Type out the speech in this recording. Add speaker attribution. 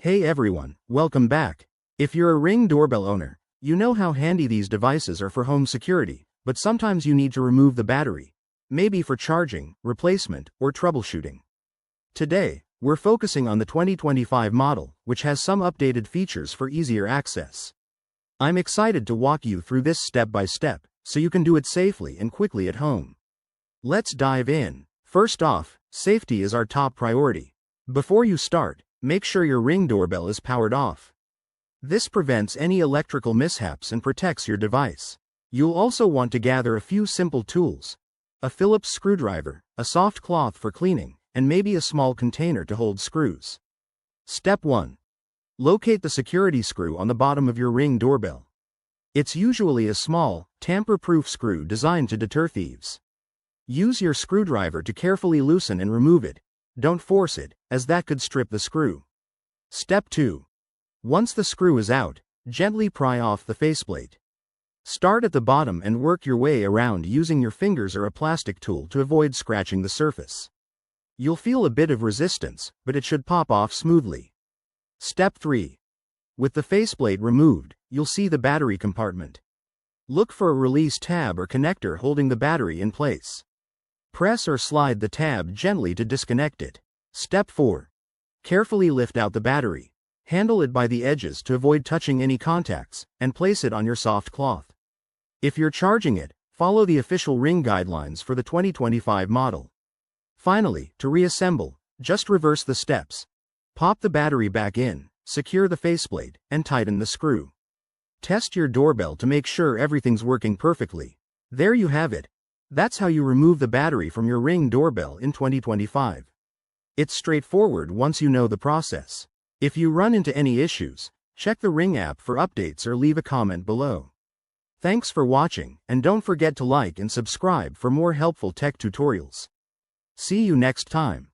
Speaker 1: Hey everyone, welcome back. If you're a Ring doorbell owner, you know how handy these devices are for home security, but sometimes you need to remove the battery, maybe for charging, replacement, or troubleshooting. Today, we're focusing on the 2025 model, which has some updated features for easier access. I'm excited to walk you through this step by step, so you can do it safely and quickly at home. Let's dive in. First off, safety is our top priority. Before you start, make sure your Ring doorbell is powered off. This prevents any electrical mishaps and protects your device. You'll also want to gather a few simple tools: a Phillips screwdriver, a soft cloth for cleaning, and maybe a small container to hold screws. Step 1. Locate the security screw on the bottom of your Ring doorbell. It's usually a small, tamper-proof screw designed to deter thieves. Use your screwdriver to carefully loosen and remove it. Don't force it, as that could strip the screw. Step 2. Once the screw is out, gently pry off the faceplate. Start at the bottom and work your way around using your fingers or a plastic tool to avoid scratching the surface. You'll feel a bit of resistance, but it should pop off smoothly. Step 3. With the faceplate removed, you'll see the battery compartment. Look for a release tab or connector holding the battery in place. Press or slide the tab gently to disconnect it. Step 4. Carefully lift out the battery. Handle it by the edges to avoid touching any contacts, and place it on your soft cloth. If you're charging it, follow the official Ring guidelines for the 2025 model. Finally, to reassemble, just reverse the steps. Pop the battery back in, secure the faceplate, and tighten the screw. Test your doorbell to make sure everything's working perfectly. There you have it. That's how you remove the battery from your Ring doorbell in 2025. It's straightforward once you know the process. If you run into any issues, check the Ring app for updates or leave a comment below. Thanks for watching, and don't forget to like and subscribe for more helpful tech tutorials. See you next time.